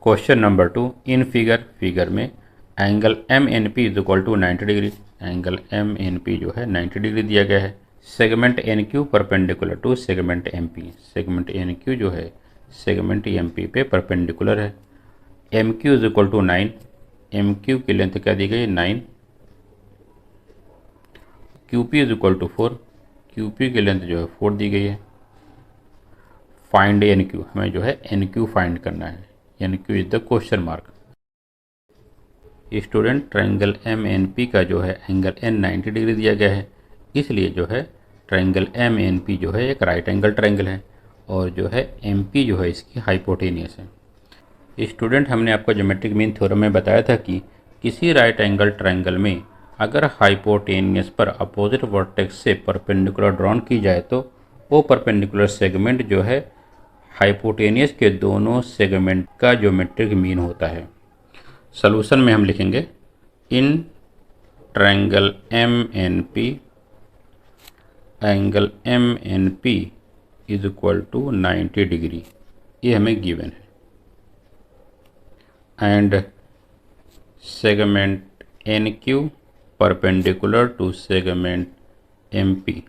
Question number 2 इन figure में angle M N P is equal to 90 degree. Angle M N P जो है 90 degree दिया गया है। Segment N Q perpendicular to segment M P. Segment N Q जो है सेगमेंट एम पी पे परपेंडिकुलर है। M Q is equal to 9। M Q की लेंथ क्या दी गई है 9। Q P is equal to 4। Q P की लेंथ जो है 4 दी गई है। फाइंड एन क्यू, हमें जो है एन क्यू फाइंड करना है। N Q is the question mark. Student triangle M N P का जो है एंगल एन 90 डिग्री दिया गया है, इसलिए जो है ट्रायंगल एम एन पी जो है एक राइट एंगल ट्रायंगल है और जो है एम पी जो है इसकी हाइपोटेनियस है। स्टूडेंट हमने आपको ज्योमेट्रिक मीन थ्योरम में बताया था कि किसी राइट एंगल ट्रायंगल में अगर हाइपोटेनियस पर अपोजिट वर्टेक्स से परपेंडिकुलर ड्रॉन की जाए तो वो परपेंडिकुलर सेगमेंट जो है हाइपोटेनियस के दोनों सेगमेंट का ज्योमेट्रिक मीन होता है। सॉल्यूशन में हम लिखेंगे in triangle M N P angle M N P is equal to 90 degree, ये हमें गिवन है। And segment N Q perpendicular to segment M P,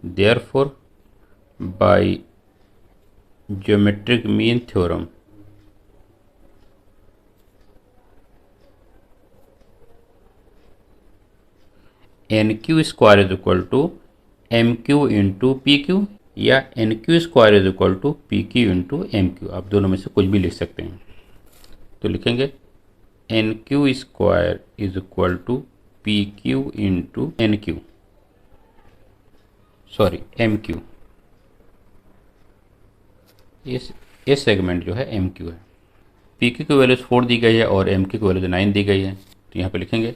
therefore by geometric mean theorem N Q square is equal to M Q into P Q या N Q square is equal to P Q into M Q, आप दोनों में से कुछ भी लिख सकते हैं। तो लिखेंगे N Q square is equal to P Q into N Q, sorry M Q. इस सेगमेंट जो है एम क्यू है। पी क्यू की वैल्यूज 4 दी गई है और एम क्यू की वैल्यूज 9 दी गई है। तो यहाँ पे लिखेंगे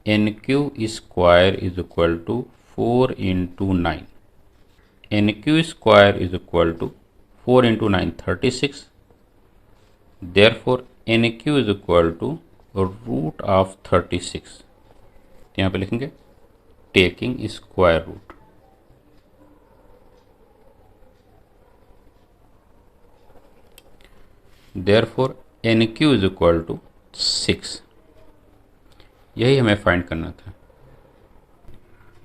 N Q square is equal to 4 into 9। N Q square is equal to 4 into 9 36। Therefore N Q is equal to root of 36। तो यहाँ पे लिखेंगे taking square root. Therefore N Q is equal to 6। यही हमें find करना था।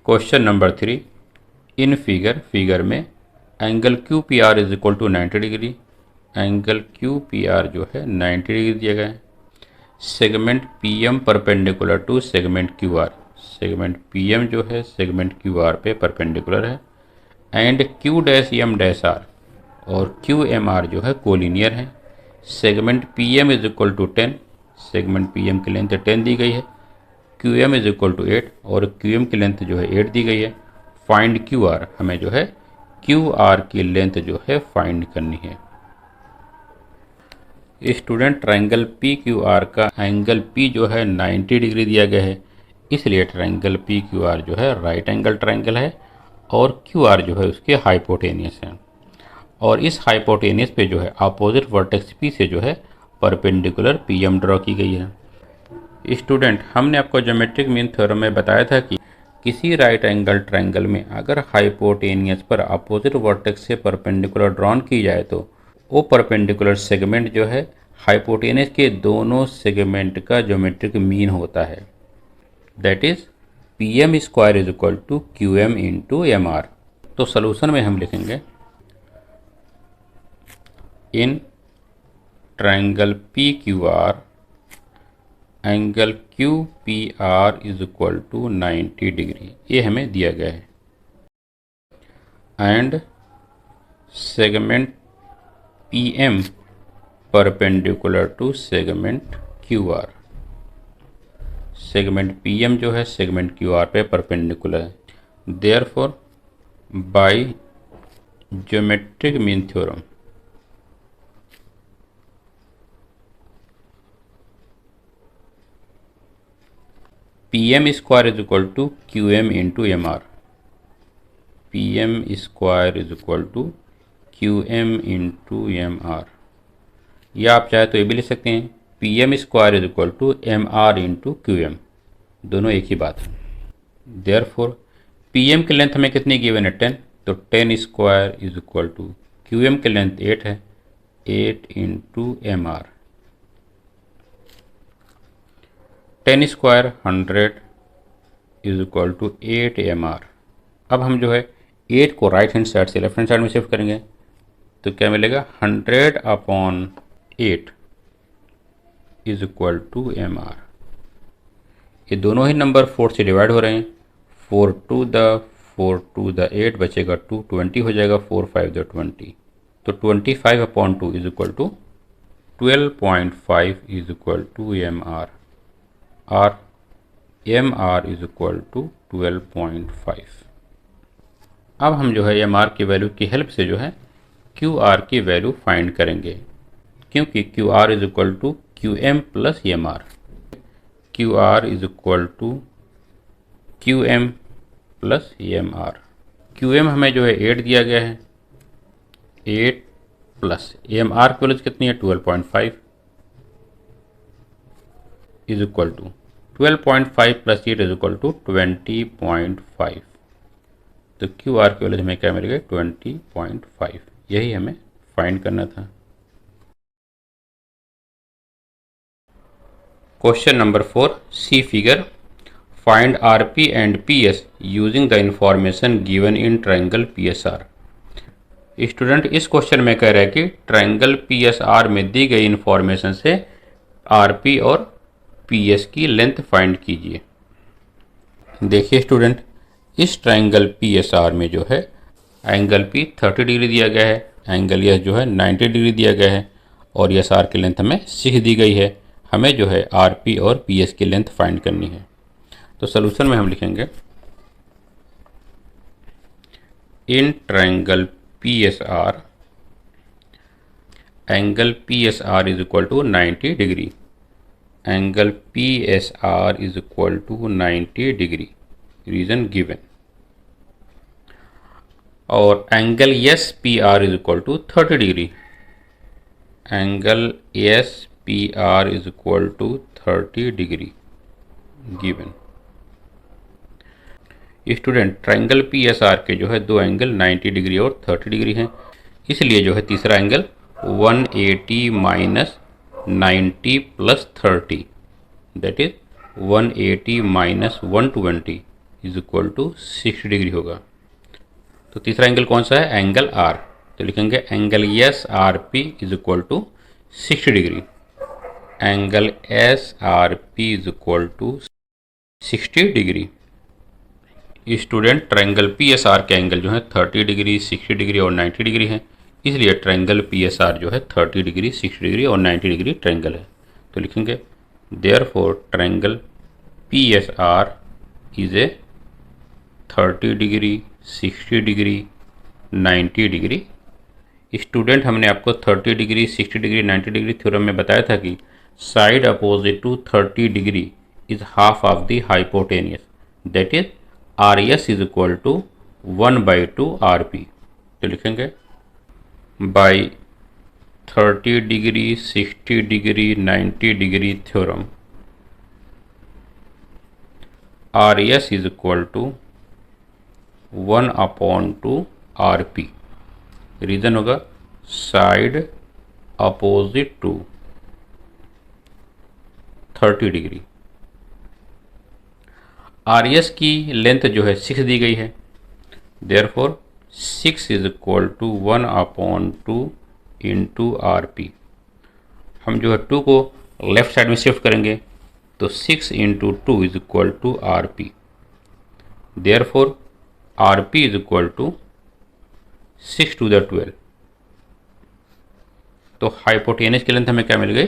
Question number 3 in figure में angle Q P R is equal to 90 degree. Angle Q P R जो है 90 डिग्री दिया गया है। Segment P M perpendicular to segment Q R. Segment P M जो है सेगमेंट क्यू आर पे perpendicular है। And Q dash M dash R और क्यू एम आर जो है कोलिनियर है। Segment P M is equal to 10। Segment P M की length 10 दी गई है। Q M is equal to 8 और क्यू एम की लेंथ जो है 8 दी गई है। फाइंड क्यू आर, हमें जो है क्यू आर की लेंथ जो है फाइंड करनी है। Student triangle P Q are का एंगल पी जो है 90 डिग्री दिया गया है, इसलिए ट्रायंगल पी क्यू आर जो है राइट एंगल ट्रायंगल है और क्यू आर जो है उसके हाइपोटेनियस है। और इस हाइपोटेनियस पे जो है अपोजिट वर्टेक्स पी से जो है परपेंडिकुलर पी एम ड्रॉ की गई है। स्टूडेंट हमने आपको ज्योमेट्रिक मीन थ्योरम में बताया था कि किसी राइट एंगल ट्रायंगल में अगर हाइपोटेनियस पर अपोजिट वर्टेक्स से परपेंडिकुलर ड्रॉन की जाए तो वो परपेंडिकुलर सेगमेंट जो है हाइपोटेनियस के दोनों सेगमेंट का ज्योमेट्रिक मीन होता है। That is P M square is equal to Q M into M R. तो सोल्यूशन में हम लिखेंगे in triangle P Q R angle Q P R is equal to 90 degree, ये हमें दिया गया है। And segment P M perpendicular to segment Q R. Segment P M जो है सेगमेंट क्यू आर पे परपेंडिकुलर है। Therefore by geometric mean theorem P M square is equal to Q M into M R. P M square is equal to Q M into M R, या आप चाहे तो ये भी लिख सकते हैं P M square is equal to M R into Q M, दोनों एक ही बात है। देयरफॉर पी एम की लेंथ हमें कितनी गिवन है 10, तो 10 square is equal to Q M की लेंथ 8 है 8 into M R, 10 square 100 is equal to 8 mr। अब हम जो है 8 को राइट हैंड साइड से लेफ्ट हैंड साइड में शिफ्ट करेंगे तो क्या मिलेगा 100 upon 8 is equal to mr। ये दोनों ही नंबर 4 से डिवाइड हो रहे हैं। 4 टू द 8 बचेगा 2, 20 हो जाएगा, 4 5 द 20, तो 25 upon 2 is equal to 12.5 is equal to mr। और mr इज इक्वल टू 12.5। अब हम जो है mr की वैल्यू की हेल्प से जो है qr की वैल्यू फाइंड करेंगे, क्योंकि qr is equal to qm plus mr। qr is equal to qm plus mr। qm हमें जो है 8 दिया गया है, 8 प्लस mr की वैल्यू कितनी है 12.5 is equal to 12.5 plus 8 is equal to 20.5। तो qr की वैल्यू हमें क्या मिलेगा 20.5। यही हमें फाइंड करना था। Question number 4, see figure, find rp and ps using the information given in triangle PSR। Student इस क्वेश्चन में कह रहा है कि ट्रायंगल PSR में दी गई इंफॉर्मेशन से rp और ps की लेंथ फाइंड कीजिए। देखिए स्टूडेंट, इस ट्रायंगल PSR में जो है एंगल P 30 डिग्री दिया गया है, एंगल S जो है 90 डिग्री दिया गया है और यस आर की लेंथ हमें 6 दी गई है। हमें जो है RP और PS की लेंथ फाइंड करनी है। तो सोल्यूशन में हम लिखेंगे in triangle PSR angle PSR is equal to 90 degree. Angle PSR is equal to 90 degree, reason given. और angle SPR is equal to 30 degree. Angle SPR is equal to 30 degree given. Student, triangle PSR के जो है दो angle 90 degree और 30 degree हैं, इसलिए जो है तीसरा angle 180 minus 90 plus 30 that is 180 minus 120 is equal to 60 degree होगा। तो तीसरा एंगल कौन सा है? Angle R। तो लिखेंगे angle SRP is equal to 60 degree. Angle SRP is equal to 60 degree. Student, triangle PSR के एंगल जो है 30 डिग्री, 60 डिग्री और 90 डिग्री है, इसलिए ट्रायंगल PSR जो है 30 डिग्री, 60 डिग्री और 90 डिग्री ट्रायंगल है। तो लिखेंगे therefore triangle PSR is a 30 degree, 60 degree, 90 degree. Student, हमने आपको 30 डिग्री, 60 डिग्री, 90 डिग्री थ्योरम में बताया था कि side opposite to 30 degree is half of the hypotenuse, that is RS is equal to 1/2 RP। तो लिखेंगे by 30 degree, 60 degree, 90 degree theorem RS is equal to 1/2 RP। Reason होगा side opposite to 30 degree. RS की length जो है 6 दी गई है, therefore 6 is equal to 1/2 into RP। हम जो है 2 को लेफ्ट साइड में शिफ्ट करेंगे तो 6 into 2 is equal to RP। Therefore RP is equal to 6 two the 12। तो हाइपोटेनस की लेंथ हमें क्या मिल गई?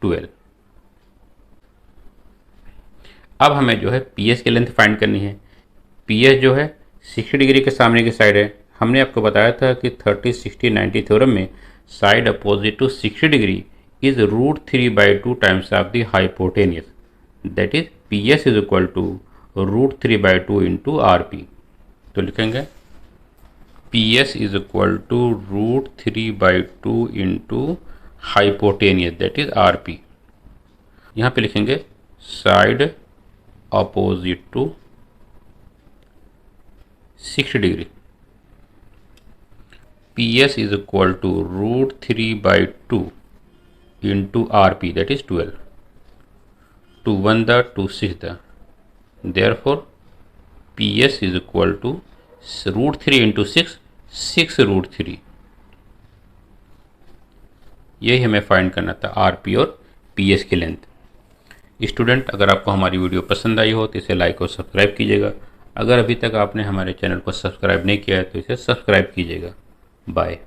12। अब हमें जो है PS की लेंथ फाइंड करनी है। PS जो है 60 डिग्री के सामने की साइड है। हमने आपको बताया था कि 30, 60, 90 थ्योरम में side opposite to 60 degree is √3/2 times of the hypotenuse, that is PS is equal to √3/2 into RP। तो लिखेंगे PS is equal to √3/2 into hypotenuse, that is RP। यहाँ पे लिखेंगे side opposite to 60 degree, PS is equal to √3/2 into RP, that is 12। Two one the two six the, therefore P S is equal to √3 into 6 √3। यही हमें find करना था R P और P S की length. Student, अगर आपको हमारी video पसंद आई हो तो इसे लाइक और सब्सक्राइब कीजिएगा। अगर अभी तक आपने हमारे चैनल को सब्सक्राइब नहीं किया है तो इसे सब्सक्राइब कीजिएगा। बाय।